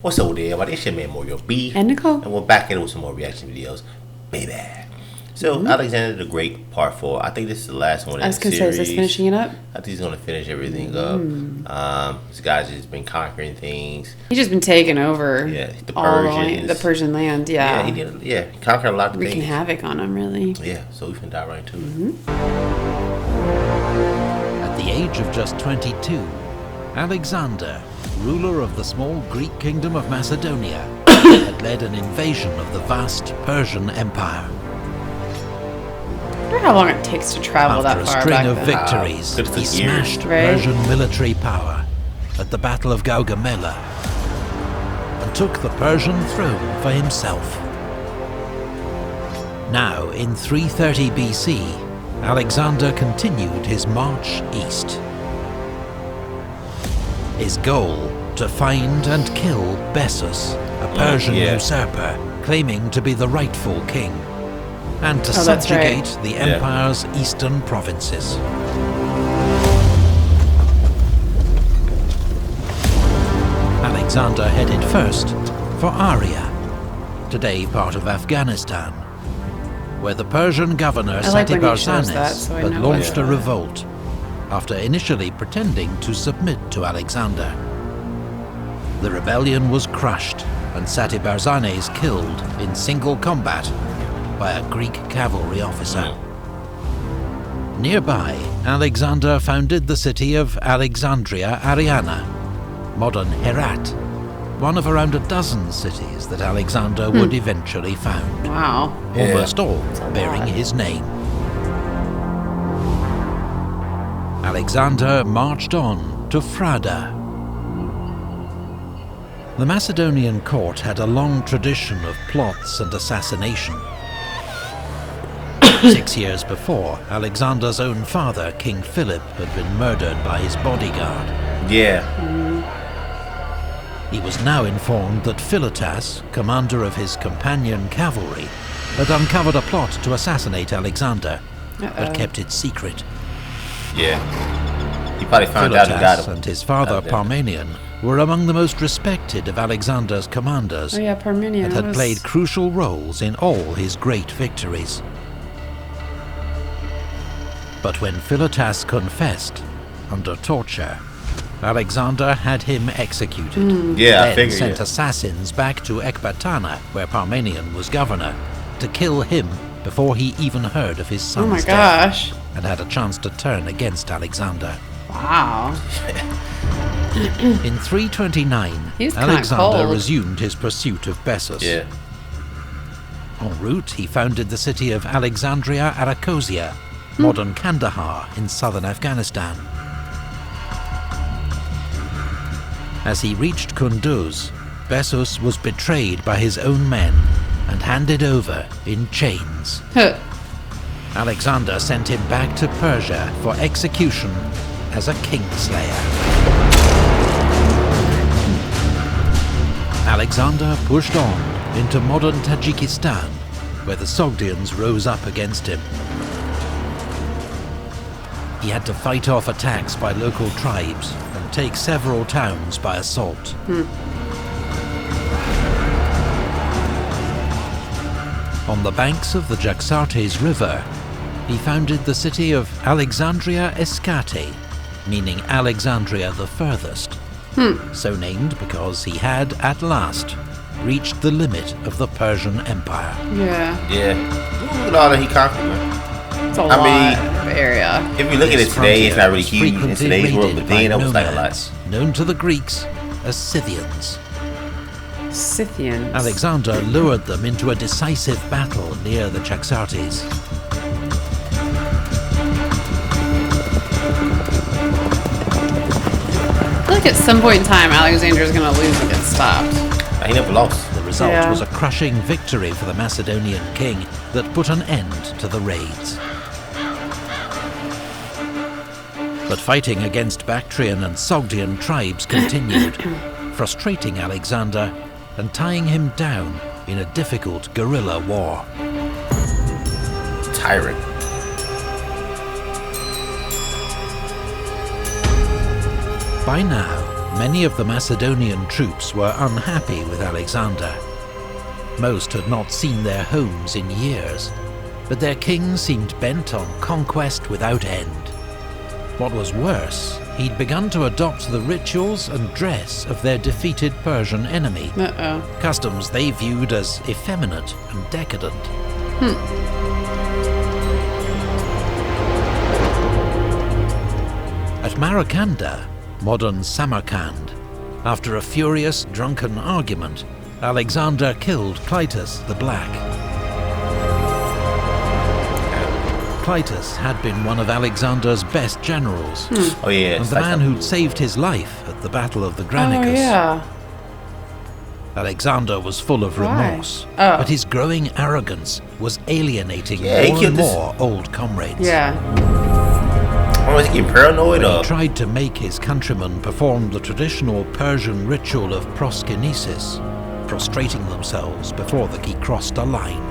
What's up there? Well, this shit made more your beef. And Nicole. And we're back in with some more reaction videos, baby. So, Alexander the Great, Part 4. I think this is the last one in the I was going to series. say, is this finishing it up? I think he's going to finish everything up. This guy's just been conquering things. He's just been taking over the Persians. the Persian land, Yeah, he did. Yeah, he conquered a lot of things. Wreaking havoc on them, really. Yeah, so we can dive right into it. At the age of just 22, Alexander, ruler of the small Greek kingdom of Macedonia, had led an invasion of the vast Persian Empire. I wonder how long it takes to travel After that a far string back of then. victories, he smashed Persian military power at the Battle of Gaugamela and took the Persian throne for himself. Now, in 330 BC, Alexander continued his march east. His goal, to find and kill Bessus, a Persian usurper, claiming to be the rightful king, and to subjugate the empire's eastern provinces. Alexander headed first for Aria, today part of Afghanistan, where the Persian governor Satibarzanes had launched a revolt after initially pretending to submit to Alexander. The rebellion was crushed and Satibarzanes killed in single combat by a Greek cavalry officer. Nearby, Alexander founded the city of Alexandria Ariana, modern Herat, one of around a dozen cities that Alexander would eventually found. Wow. Almost all bearing his name. Alexander marched on to Frada. The Macedonian court had a long tradition of plots and assassination. 6 years before, Alexander's own father, King Philip, had been murdered by his bodyguard. He was now informed that Philotas, commander of his companion cavalry, had uncovered a plot to assassinate Alexander, but kept it secret. He probably found out and got him. And his father, Parmenion, were among the most respected of Alexander's commanders, Parmenion, and had played crucial roles in all his great victories. But when Philotas confessed, under torture, Alexander had him executed. Then sent assassins back to Ecbatana, where Parmenion was governor, to kill him before he even heard of his son's death, and had a chance to turn against Alexander. Wow. In 329, Alexander resumed his pursuit of Bessus. En route, he founded the city of Alexandria Arachosia, modern Kandahar in southern Afghanistan. As he reached Kunduz, Bessus was betrayed by his own men and handed over in chains. Alexander sent him back to Persia for execution as a kingslayer. Alexander pushed on into modern Tajikistan, where the Sogdians rose up against him. He had to fight off attacks by local tribes and take several towns by assault. On the banks of the Jaxartes River, he founded the city of Alexandria Escate, meaning Alexandria the furthest, so named because he had, at last, reached the limit of the Persian Empire. Look at all that he conquered, man. It's a lot of area. If you look at it today, it's not really huge in today's world, but then it was like a lot. Known to the Greeks as Scythians. Scythians. Alexander lured them into a decisive battle near the Jaxartes. I feel like at some point in time, Alexander's going to lose and get stopped. He never lost. The result was a crushing victory for the Macedonian king that put an end to the raids. But fighting against Bactrian and Sogdian tribes continued, frustrating Alexander and tying him down in a difficult guerrilla war. Tyrant. By now, Many of the Macedonian troops were unhappy with Alexander. Most had not seen their homes in years, but their king seemed bent on conquest without end. What was worse, he'd begun to adopt the rituals and dress of their defeated Persian enemy, customs they viewed as effeminate and decadent. At Marakanda, modern Samarkand, after a furious, drunken argument, Alexander killed Clytus the Black. Clytus had been one of Alexander's best generals, and the man who'd saved his life at the Battle of the Granicus. Alexander was full of remorse, but his growing arrogance was alienating more and more old comrades. Was he getting paranoid? He tried to make his countrymen perform the traditional Persian ritual of proskynesis, prostrating themselves before he crossed a line.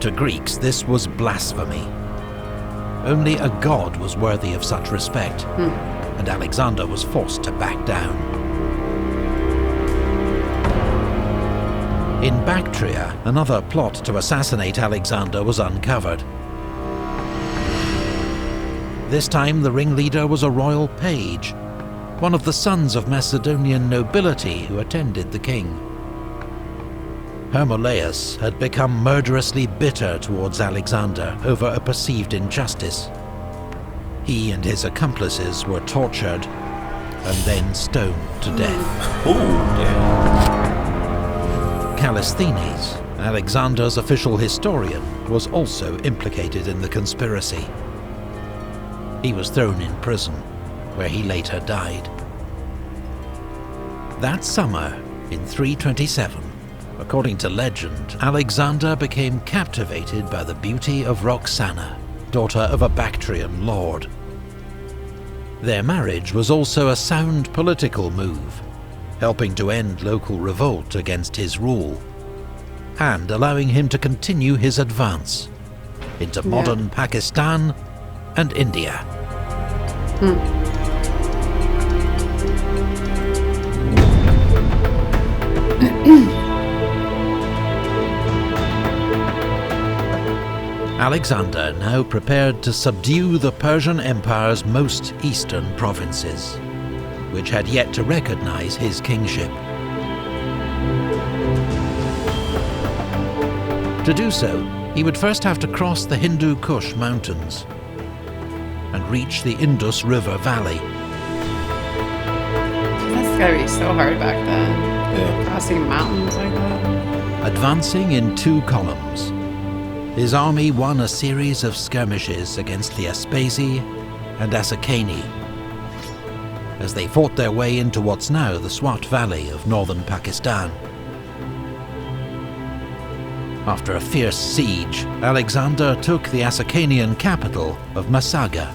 To Greeks, this was blasphemy. Only a god was worthy of such respect, and Alexander was forced to back down. In Bactria, another plot to assassinate Alexander was uncovered. This time the ringleader was a royal page, one of the sons of Macedonian nobility who attended the king. Hermolaus had become murderously bitter towards Alexander over a perceived injustice. He and his accomplices were tortured and then stoned to death. Callisthenes, Alexander's official historian, was also implicated in the conspiracy. He was thrown in prison, where he later died. That summer, in 327, according to legend, Alexander became captivated by the beauty of Roxana, daughter of a Bactrian lord. Their marriage was also a sound political move, helping to end local revolt against his rule, and allowing him to continue his advance into modern Pakistan and India. Alexander now prepared to subdue the Persian Empire's most eastern provinces, which had yet to recognize his kingship. To do so, he would first have to cross the Hindu Kush mountains and reach the Indus River valley. That's gotta be so hard back then. Crossing mountains like that. Advancing in 2 columns, his army won a series of skirmishes against the Aspasi and Asakani as they fought their way into what's now the Swat Valley of northern Pakistan. After a fierce siege, Alexander took the Asakanian capital of Masaga.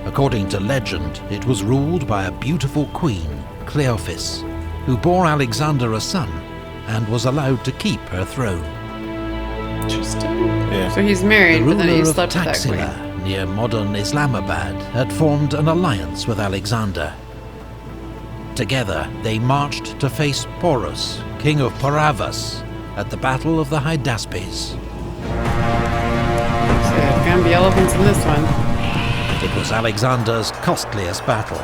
According to legend, it was ruled by a beautiful queen, Cleophas, who bore Alexander a son and was allowed to keep her throne. Interesting. So he's married, but then he slept with that queen. Taxila, near modern Islamabad, had formed an alliance with Alexander. Together, they marched to face Porus, king of Paravas, at the Battle of the Hydaspes. So there's gonna be elephants in this one. It was Alexander's costliest battle,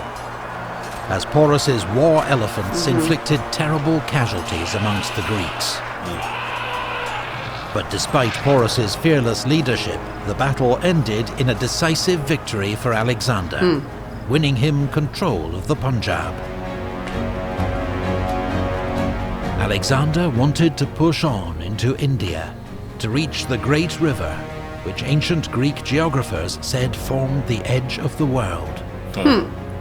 as Porus's war elephants inflicted terrible casualties amongst the Greeks. But despite Porus's fearless leadership, the battle ended in a decisive victory for Alexander, winning him control of the Punjab. Alexander wanted to push on into India, to reach the great river, which ancient Greek geographers said formed the edge of the world.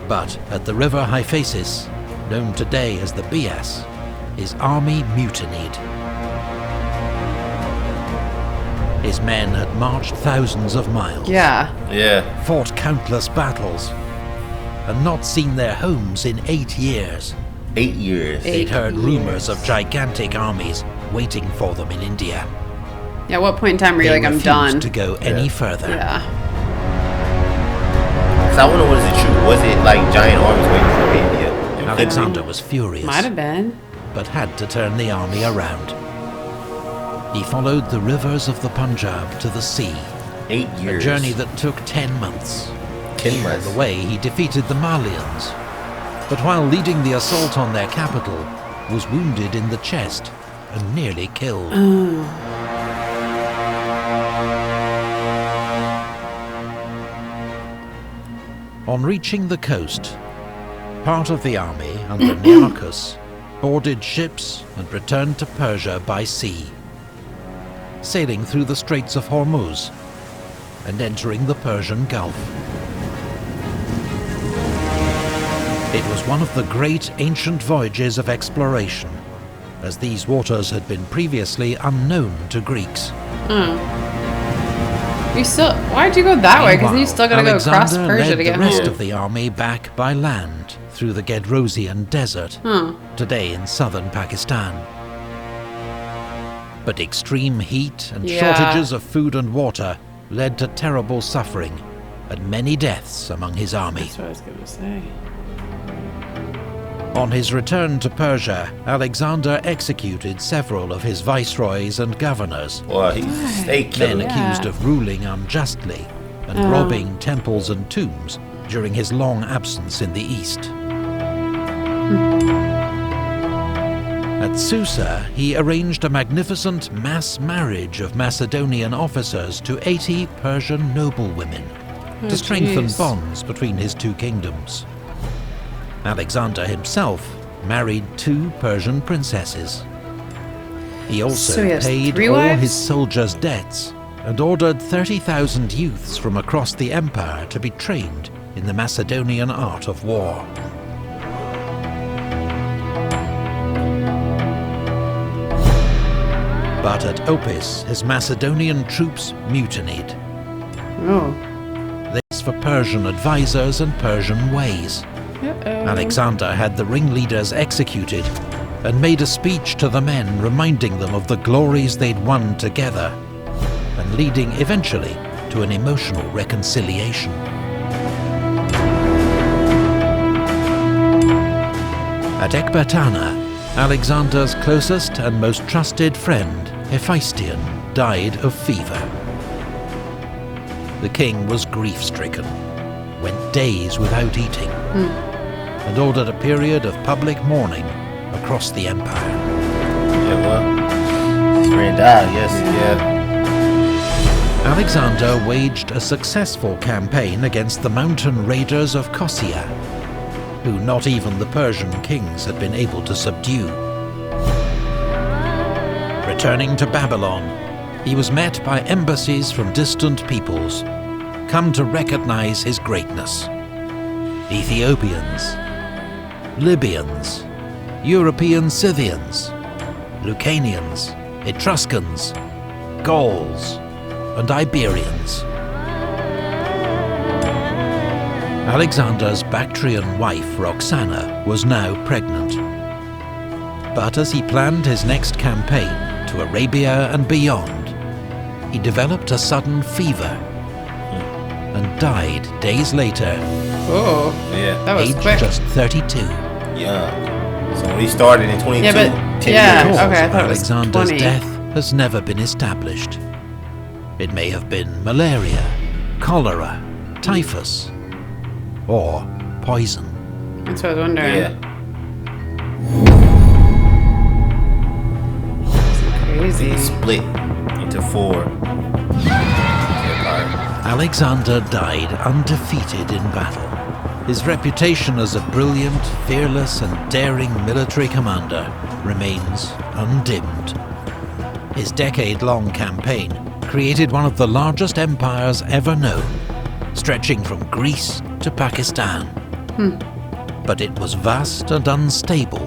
But at the river Hyphasis, known today as the Bias, his army mutinied. His men had marched thousands of miles, fought countless battles, and not seen their homes in 8 years. 8 years. They'd heard rumors of gigantic armies waiting for them in India. Yeah, at what point in time were you like, I'm done? To go any further. So I wonder what is the truth. Was it like giant armies waiting for India? Alexander was furious. Might have been. But had to turn the army around. He followed the rivers of the Punjab to the sea. 8 years. A journey that took 10 months. 10 months. On the way, he defeated the Malians. But while leading the assault on their capital, was wounded in the chest and nearly killed. On reaching the coast, part of the army under Nearchus boarded ships and returned to Persia by sea, sailing through the Straits of Hormuz and entering the Persian Gulf. It was one of the great ancient voyages of exploration, as these waters had been previously unknown to Greeks. Why'd you go that way? Because then you still gotta go across Persia to get home. the rest of the army back by land through the Gedrosian Desert, today in southern Pakistan. But extreme heat and shortages of food and water led to terrible suffering and many deaths among his army. That's what I was gonna say. On his return to Persia, Alexander executed several of his viceroys and governors, Well, he's a snake men killer. accused of ruling unjustly and robbing temples and tombs during his long absence in the east. At Susa, he arranged a magnificent mass marriage of Macedonian officers to 80 Persian noblewomen to strengthen bonds between his two kingdoms. Alexander himself married 2 Persian princesses. He also paid all his soldiers' debts and ordered 30,000 youths from across the empire to be trained in the Macedonian art of war. But at Opis, his Macedonian troops mutinied. This for Persian advisors and Persian ways. Alexander had the ringleaders executed and made a speech to the men reminding them of the glories they'd won together and leading eventually to an emotional reconciliation. At Ecbatana, Alexander's closest and most trusted friend, Hephaestion, died of fever. The king was grief-stricken, went days without eating, and ordered a period of public mourning across the empire. Yeah, well, his friend died, yes, Alexander waged a successful campaign against the mountain raiders of Kossia, who not even the Persian kings had been able to subdue. Returning to Babylon, he was met by embassies from distant peoples, come to recognize his greatness. Ethiopians, Libyans, European Scythians, Lucanians, Etruscans, Gauls, and Iberians. Alexander's Bactrian wife, Roxana, was now pregnant. But as he planned his next campaign to Arabia and beyond, he developed a sudden fever and died days later, That was aged quick. just 32. Yeah. So when he started in 22, 10 The years. cause okay, I of thought it was Alexander's 20. death has never been established. It may have been malaria, cholera, typhus, or poison. That's what I was wondering. Yeah. Crazy. He split into 4. Alexander died undefeated in battle. His reputation as a brilliant, fearless and daring military commander remains undimmed. His decade-long campaign created one of the largest empires ever known, stretching from Greece to Pakistan. But it was vast and unstable,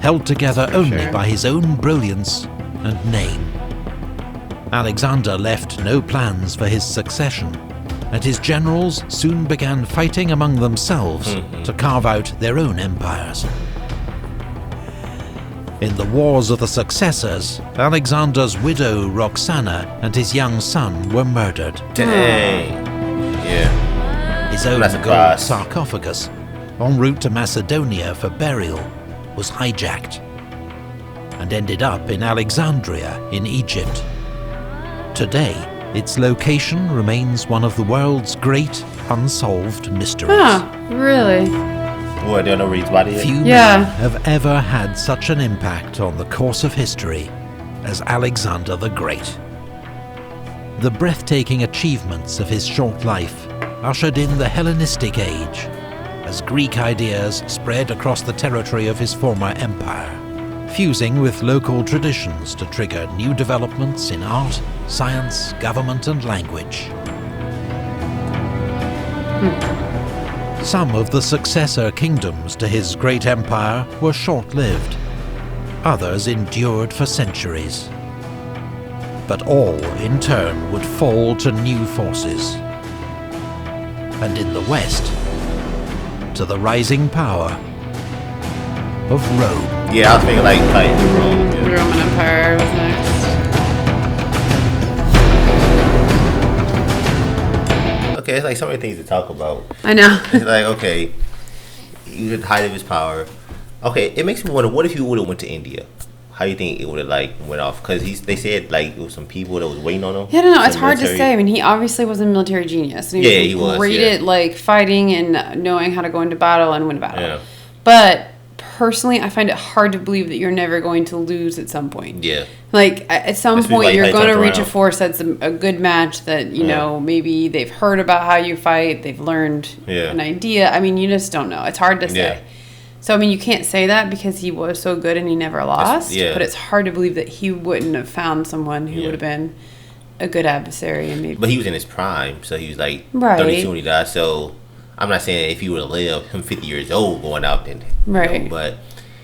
held together only by his own brilliance and name. Alexander left no plans for his succession, and his generals soon began fighting among themselves to carve out their own empires. In the Wars of the Successors, Alexander's widow Roxana and his young son were murdered. Dang. Yeah. His own gold sarcophagus, en route to Macedonia for burial, was hijacked and ended up in Alexandria in Egypt. Today, its location remains one of the world's great unsolved mysteries. Huh, really? What, do you know where his body is? Few men have ever had such an impact on the course of history as Alexander the Great. The breathtaking achievements of his short life ushered in the Hellenistic Age, as Greek ideas spread across the territory of his former empire, fusing with local traditions to trigger new developments in art, science, government and language. Some of the successor kingdoms to his great empire were short-lived. Others endured for centuries. But all, in turn, would fall to new forces. And in the West, to the rising power of Rome. Yeah, I was thinking like Rome. The Roman Empire was next. Okay, it's like so many things to talk about. I know. It's like, okay, he was at the height of his power. Okay, it makes me wonder, what if he would have went to India? How do you think it would have like went off? Because they said like it was some people that was waiting on him. Yeah, I don't know. It's hard to say. I mean, he obviously was a military genius. And he was great at like fighting and knowing how to go into battle and win a battle. Yeah. But personally, I find it hard to believe that you're never going to lose at some point. Yeah. Like at some point, you're going to reach a force that's a good match that you know maybe they've heard about how you fight, they've learned an idea. I mean, you just don't know. It's hard to say. Yeah. So, I mean, you can't say that because he was so good and he never lost. But it's hard to believe that he wouldn't have found someone who would have been a good adversary. And maybe. But he was in his prime, so he was like 32 when he died. So, I'm not saying if he would have lived, him 50 years old going out then. Right. Know, but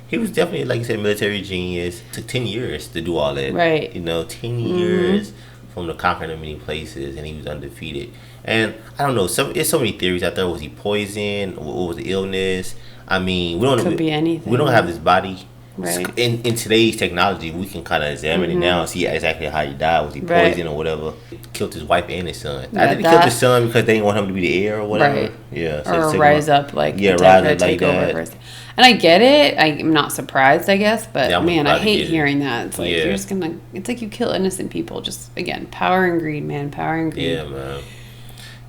he was definitely, like you said, military genius. It took 10 years to do all that. Right. 10 years from the conquering of many places, and he was undefeated. And I don't know, there's so many theories out there. Was he poisoned? What was the illness? I mean, we don't could be anything. We don't have this body. Right. In today's technology, we can kind of examine it now and see exactly how he died. Was he poisoned or whatever? Killed his wife and his son. Yeah, I think he killed his son because they didn't want him to be the heir or whatever. Right. Yeah. So or rise up like rise up like that. And I get it. I'm not surprised, I guess. But man, I hate hearing that. It's like you're just gonna. It's like you kill innocent people. Just again, power and greed, man. Power and greed. Yeah, man.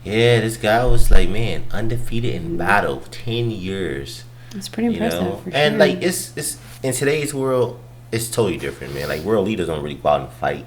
Yeah, this guy was like, man, undefeated in battle, 10 years. It's pretty impressive, for sure. And like it's in today's world, it's totally different, man. Like world leaders don't really go out and fight.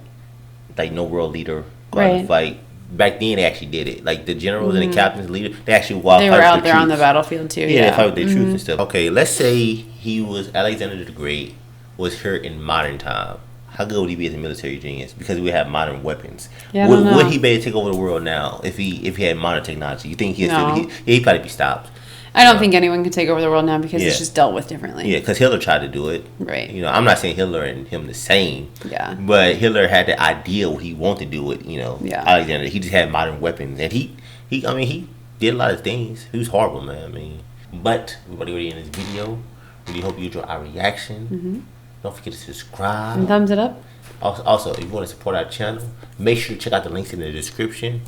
Like no world leader go out and fight. Back then, they actually did it. Like the generals and the captains, leaders, they actually go out. They were out there on the battlefield too. Yeah, they fight with their troops and stuff. Okay, let's say he was Alexander the Great was here in modern time. How good would he be as a military genius? Because we have modern weapons. Yeah, would he be able to take over the world now if he had modern technology? You think he'd probably be stopped? I don't think anyone can take over the world now because it's just dealt with differently. Yeah, because Hitler tried to do it. Right. I'm not saying Hitler and him the same. Yeah. But Hitler had the idea what he wanted to do with, Yeah. Alexander. He just had modern weapons. And he did a lot of things. He was horrible, man. But everybody already in this video. Really hope you enjoy our reaction. Don't forget to subscribe. And thumbs it up. Also, if you want to support our channel, make sure to check out the links in the description.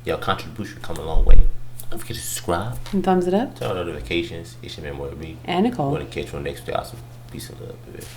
Your contribution come a long way. Don't forget to subscribe. And thumbs it up. Turn on notifications. It's your man, Moira B. And Nicole. We're going to catch you on the next day. Awesome. Peace and love, baby.